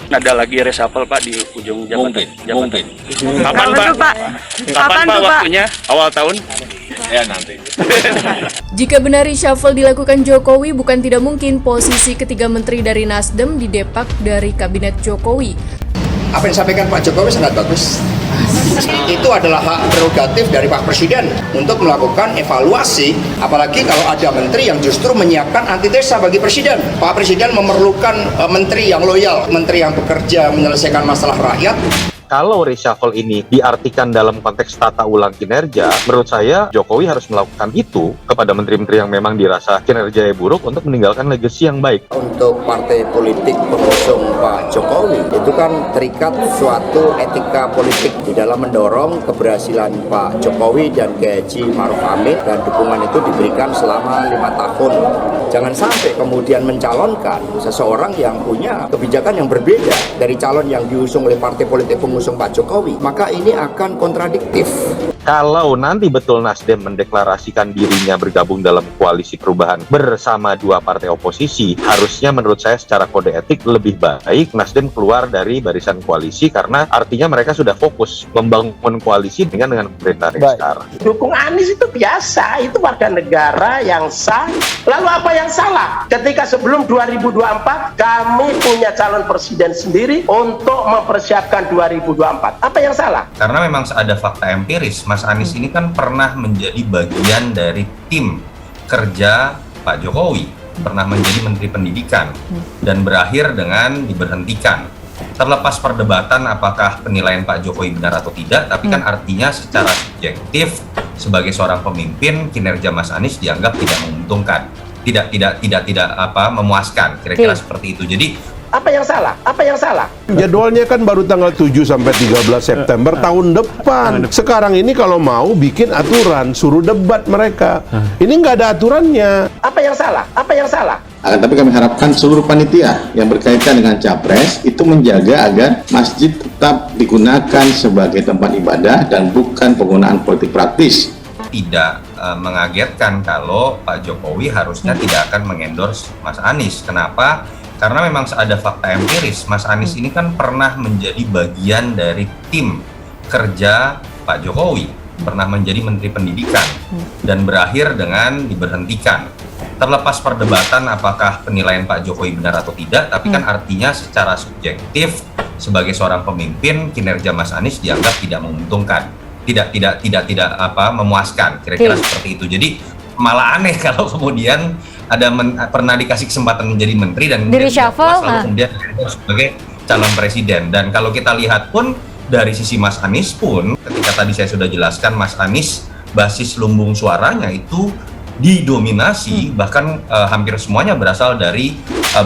ada lagi reshuffle Pak di ujung jabatan. Mungkin. Kapan Pak? Kapan Pak waktunya? Awal tahun? Ya nanti. Jika benar reshuffle dilakukan Jokowi, bukan tidak mungkin posisi ketiga menteri dari Nasdem didepak dari kabinet Jokowi. Apa yang disampaikan Pak Jokowi sangat bagus. Itu adalah hak prerogatif dari Pak Presiden untuk melakukan evaluasi, apalagi kalau ada menteri yang justru menyiapkan antitesa bagi Presiden. Pak Presiden memerlukan menteri yang loyal, menteri yang bekerja menyelesaikan masalah rakyat. Kalau reshuffle ini diartikan dalam konteks tata ulang kinerja, menurut saya Jokowi harus melakukan itu kepada menteri-menteri yang memang dirasa kinerjanya buruk untuk meninggalkan legasi yang baik. Untuk partai politik pengusung Pak Jokowi, itu kan terikat suatu etika politik di dalam mendorong keberhasilan Pak Jokowi dan Kiai Haji Ma'ruf Amin, dan dukungan itu diberikan selama 5 tahun. Jangan sampai kemudian mencalonkan seseorang yang punya kebijakan yang berbeda dari calon yang diusung oleh partai politik pengusung Pak Jokowi, maka ini akan kontradiktif. Kalau nanti betul Nasdem mendeklarasikan dirinya bergabung dalam koalisi perubahan bersama dua partai oposisi, harusnya menurut saya secara kode etik lebih baik Nasdem keluar dari barisan koalisi, karena artinya mereka sudah fokus membangun koalisi dengan pemerintahan yang sekarang. Dukung Anies itu biasa, itu warga negara yang sah. Lalu apa yang salah ketika sebelum 2024 kami punya calon presiden sendiri untuk mempersiapkan 2024? Apa yang salah? Karena memang ada fakta empiris, Mas Anies ini kan pernah menjadi bagian dari tim kerja Pak Jokowi, pernah menjadi Menteri Pendidikan, dan berakhir dengan diberhentikan. Terlepas perdebatan apakah penilaian Pak Jokowi benar atau tidak, tapi kan artinya secara subjektif sebagai seorang pemimpin kinerja Mas Anies dianggap tidak menguntungkan, tidak memuaskan, kira-kira seperti itu. Jadi apa yang salah? Apa yang salah? Jadwalnya kan baru tanggal 7 sampai 13 September tahun depan. Sekarang ini kalau mau bikin aturan, suruh debat mereka. Ini nggak ada aturannya. Apa yang salah? Apa yang salah? Akan tapi kami harapkan seluruh panitia yang berkaitan dengan Capres itu menjaga agar masjid tetap digunakan sebagai tempat ibadah dan bukan penggunaan politik praktis. tidak mengagetkan kalau Pak Jokowi harusnya tidak akan mengendorse Mas Anies. Kenapa? Karena memang ada fakta empiris, Mas Anies ini kan pernah menjadi bagian dari tim kerja Pak Jokowi, pernah menjadi Menteri Pendidikan, dan berakhir dengan diberhentikan. Terlepas perdebatan apakah penilaian Pak Jokowi benar atau tidak, tapi kan artinya secara subjektif sebagai seorang pemimpin kinerja Mas Anies dianggap tidak menguntungkan, tidak memuaskan, kira-kira seperti itu. Jadi malah aneh kalau kemudian ada pernah dikasih kesempatan menjadi menteri dan kemudian sebagai calon presiden. Dan kalau kita lihat pun dari sisi Mas Anies pun, ketika tadi saya sudah jelaskan, Mas Anies basis lumbung suaranya itu didominasi, bahkan hampir semuanya berasal dari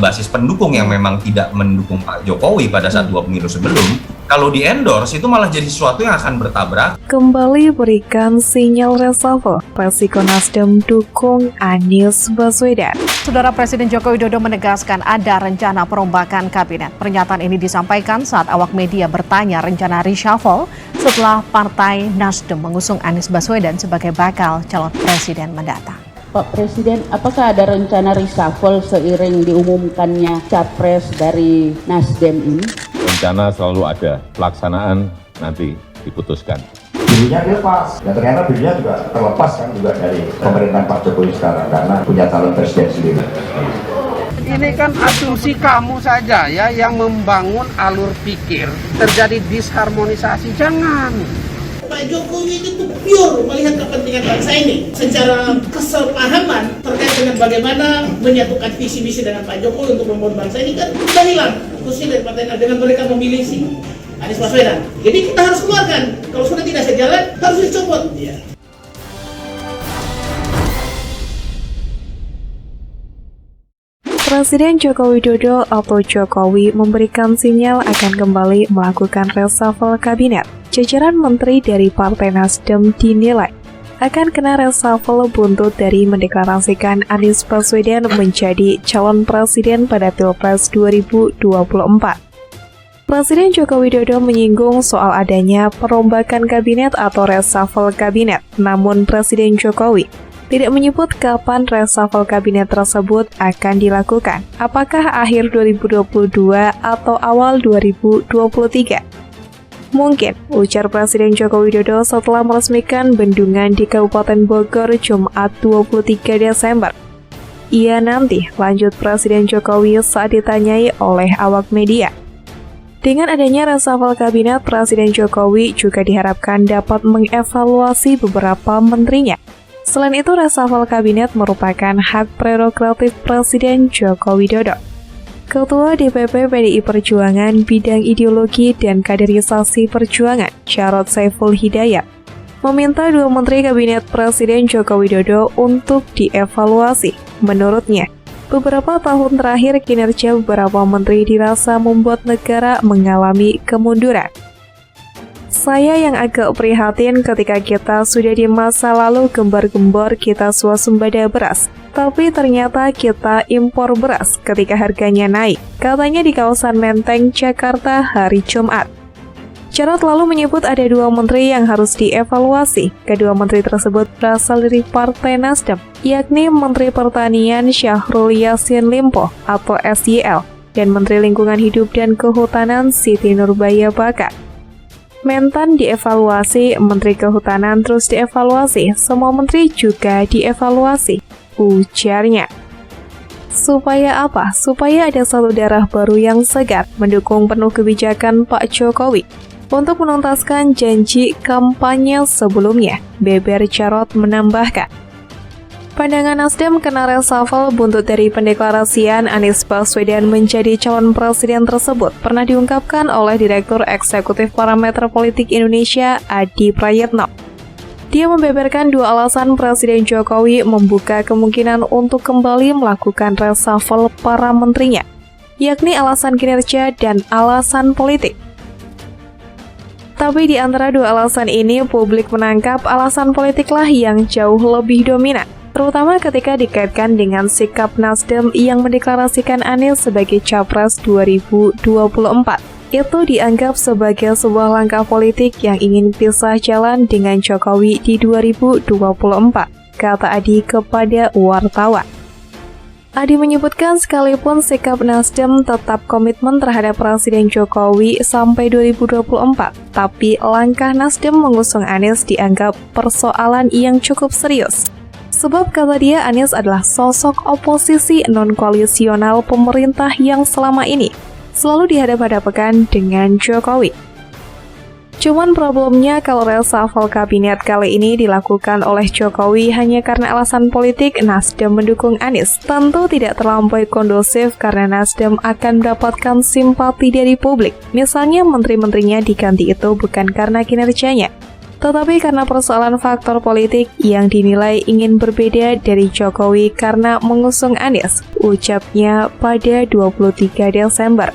basis pendukung yang memang tidak mendukung Pak Jokowi pada saat 2 pemilu sebelum. Kalau di endorse itu malah jadi sesuatu yang akan bertabrak. Kembali berikan sinyal reshuffle, resiko Nasdem dukung Anies Baswedan. Saudara Presiden Joko Widodo menegaskan ada rencana perombakan kabinet. Pernyataan ini disampaikan saat awak media bertanya rencana reshuffle setelah Partai Nasdem mengusung Anies Baswedan sebagai bakal calon presiden mendatang. Pak Presiden, apakah ada rencana reshuffle seiring diumumkannya capres dari Nasdem ini? Rencana selalu ada, pelaksanaan nanti diputuskan. Dirinya lepas, dan ternyata dirinya juga terlepas kan juga dari pemerintahan Pak Jokowi sekarang karena punya calon presiden sendiri. Ini kan asumsi kamu saja ya yang membangun alur pikir, terjadi disharmonisasi, jangan. Pak Jokowi itu pure melihat kepentingan bangsa ini secara kesepahaman terkait dengan bagaimana menyatukan visi misi dengan Pak Jokowi untuk membangun bangsa ini kan sudah hilang khususnya dari Partai Nasdem dengan mereka memilih si Anies Baswedan. Jadi kita harus keluarkan, kalau sudah tidak sejalan harus dicopot. Ya. Presiden Joko Widodo atau Jokowi memberikan sinyal akan kembali melakukan reshuffle kabinet. Jajaran menteri dari Partai Nasdem dinilai akan kena reshuffle buntut dari mendeklarasikan Anies Baswedan menjadi calon presiden pada Pilpres 2024. Presiden Joko Widodo menyinggung soal adanya perombakan kabinet atau reshuffle kabinet, namun Presiden Jokowi tidak menyebut kapan reshuffle kabinet tersebut akan dilakukan, apakah akhir 2022 atau awal 2023. Mungkin, ujar Presiden Joko Widodo setelah meresmikan bendungan di Kabupaten Bogor Jumat 23 Desember. Ia nanti, lanjut Presiden Jokowi saat ditanyai oleh awak media. Dengan adanya reshuffle kabinet, Presiden Jokowi juga diharapkan dapat mengevaluasi beberapa menterinya. Selain itu, reshuffle kabinet merupakan hak prerogatif Presiden Joko Widodo. Ketua DPP PDI Perjuangan Bidang Ideologi dan Kaderisasi Perjuangan, Jarod Saiful Hidayat, meminta 2 menteri kabinet Presiden Joko Widodo untuk dievaluasi. Menurutnya, beberapa tahun terakhir kinerja beberapa menteri dirasa membuat negara mengalami kemunduran. Saya yang agak prihatin ketika kita sudah di masa lalu gembar-gembor kita swasembada beras, tapi ternyata kita impor beras ketika harganya naik, katanya di kawasan Menteng, Jakarta hari Jumat. Jarod lalu menyebut ada 2 menteri yang harus dievaluasi. Kedua menteri tersebut berasal dari Partai Nasdem, yakni Menteri Pertanian Syahrul Yassin Limpo atau SYL dan Menteri Lingkungan Hidup dan Kehutanan Siti Nurbaya Bakar. Mentan dievaluasi, Menteri Kehutanan terus dievaluasi, semua menteri juga dievaluasi, ujarnya. Supaya apa? Supaya ada satu darah baru yang segar mendukung penuh kebijakan Pak Jokowi untuk menuntaskan janji kampanye sebelumnya, beber Jarod menambahkan. Pandangan Nasdem kena reshuffle buntut dari pendeklarasian Anies Baswedan menjadi calon presiden tersebut pernah diungkapkan oleh Direktur Eksekutif Parameter Politik Indonesia, Adi Prayitno. Dia membeberkan 2 alasan Presiden Jokowi membuka kemungkinan untuk kembali melakukan reshuffle para menterinya, yakni alasan kinerja dan alasan politik. Tapi di antara 2 alasan ini, publik menangkap alasan politiklah yang jauh lebih dominan, terutama ketika dikaitkan dengan sikap Nasdem yang mendeklarasikan Anies sebagai Capres 2024. Itu dianggap sebagai sebuah langkah politik yang ingin pisah jalan dengan Jokowi di 2024, kata Adi kepada wartawan. Adi menyebutkan sekalipun sikap Nasdem tetap komitmen terhadap Presiden Jokowi sampai 2024, tapi langkah Nasdem mengusung Anies dianggap persoalan yang cukup serius. Sebab kata dia, Anies adalah sosok oposisi non-koalisional pemerintah yang selama ini selalu dihadap-hadapkan dengan Jokowi. Cuman problemnya kalau reshuffle kabinet kali ini dilakukan oleh Jokowi hanya karena alasan politik Nasdem mendukung Anies, tentu tidak terlampau kondusif karena Nasdem akan mendapatkan simpati dari publik. Misalnya menteri-menterinya diganti itu bukan karena kinerjanya, tetapi karena persoalan faktor politik yang dinilai ingin berbeda dari Jokowi karena mengusung Anies, ucapnya pada 23 Desember.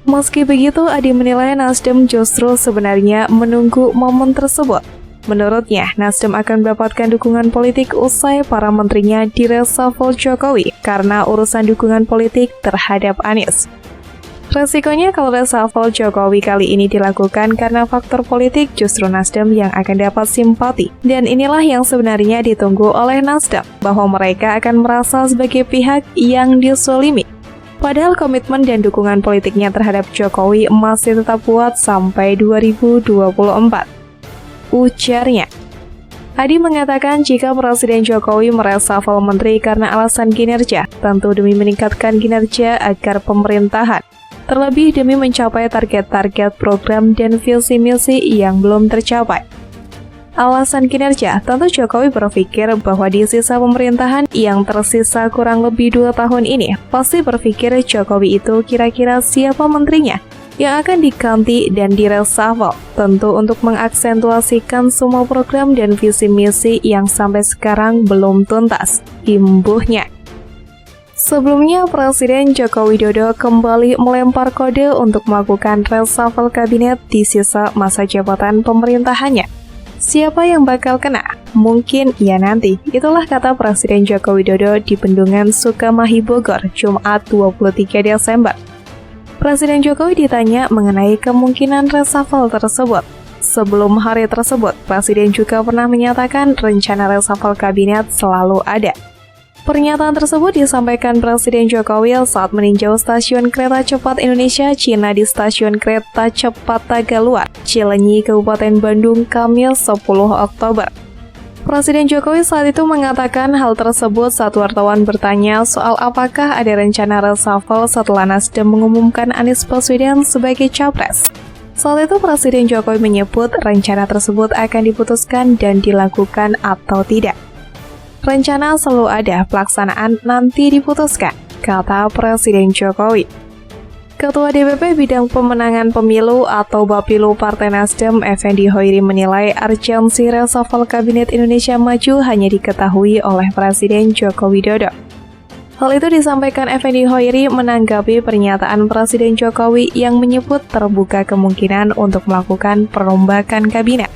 Meski begitu, Adi menilai Nasdem justru sebenarnya menunggu momen tersebut. Menurutnya, Nasdem akan mendapatkan dukungan politik usai para menterinya di reshuffle Jokowi karena urusan dukungan politik terhadap Anies. Resikonya kalau reshuffle Jokowi kali ini dilakukan karena faktor politik, justru Nasdem yang akan dapat simpati. Dan inilah yang sebenarnya ditunggu oleh Nasdem, bahwa mereka akan merasa sebagai pihak yang dizolimi. Padahal komitmen dan dukungan politiknya terhadap Jokowi masih tetap kuat sampai 2024. Ujarnya. Adi mengatakan jika Presiden Jokowi mereshuffle menteri karena alasan kinerja, tentu demi meningkatkan kinerja agar pemerintahan, terlebih demi mencapai target-target program dan visi misi yang belum tercapai. Alasan kinerja, tentu Jokowi berpikir bahwa di sisa pemerintahan yang tersisa kurang lebih 2 tahun ini, pasti berpikir Jokowi itu kira-kira siapa menterinya yang akan diganti dan direshuffle, tentu untuk mengaksentuasikan semua program dan visi misi yang sampai sekarang belum tuntas, imbuhnya. Sebelumnya, Presiden Joko Widodo kembali melempar kode untuk melakukan reshuffle kabinet di sisa masa jabatan pemerintahannya. Siapa yang bakal kena? Mungkin ya nanti. Itulah kata Presiden Joko Widodo di Bendungan Sukamahi Bogor, Jumat 23 Desember. Presiden Jokowi ditanya mengenai kemungkinan reshuffle tersebut. Sebelum hari tersebut, Presiden juga pernah menyatakan rencana reshuffle kabinet selalu ada. Pernyataan tersebut disampaikan Presiden Jokowi saat meninjau stasiun kereta cepat Indonesia Cina di stasiun kereta cepat Tagaluar, Cilenyi, Kabupaten Bandung, Kamis 10 Oktober. Presiden Jokowi saat itu mengatakan hal tersebut saat wartawan bertanya soal apakah ada rencana reshuffle setelah Nasdem mengumumkan Anies Baswedan sebagai capres. Saat itu Presiden Jokowi menyebut rencana tersebut akan diputuskan dan dilakukan atau tidak. Rencana selalu ada, pelaksanaan nanti diputuskan, kata Presiden Jokowi. Ketua DPP Bidang Pemenangan Pemilu atau Bapilu Partai Nasdem, Effendi Hoiri menilai urgensi reshuffle Kabinet Indonesia Maju hanya diketahui oleh Presiden Joko Widodo. Hal itu disampaikan Effendi Hoiri menanggapi pernyataan Presiden Jokowi yang menyebut terbuka kemungkinan untuk melakukan perombakan kabinet.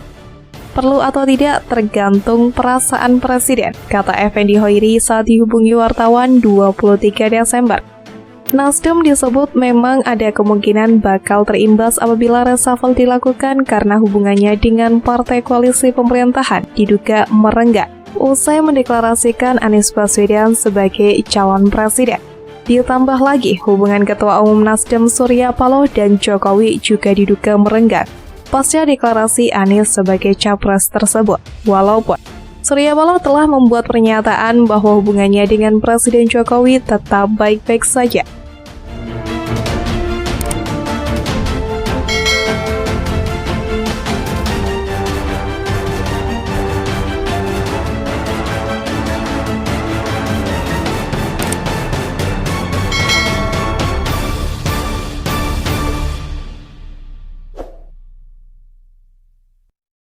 Perlu atau tidak tergantung perasaan Presiden, kata Effendi Hoiri saat dihubungi wartawan 23 Desember. Nasdem disebut memang ada kemungkinan bakal terimbas apabila reshuffle dilakukan karena hubungannya dengan partai koalisi pemerintahan diduga merenggang usai mendeklarasikan Anies Baswedan sebagai calon presiden. Ditambah lagi hubungan Ketua Umum Nasdem Surya Paloh dan Jokowi juga diduga merenggang pasca deklarasi Anies sebagai capres tersebut. Walaupun Surya Paloh telah membuat pernyataan bahwa hubungannya dengan Presiden Jokowi tetap baik-baik saja.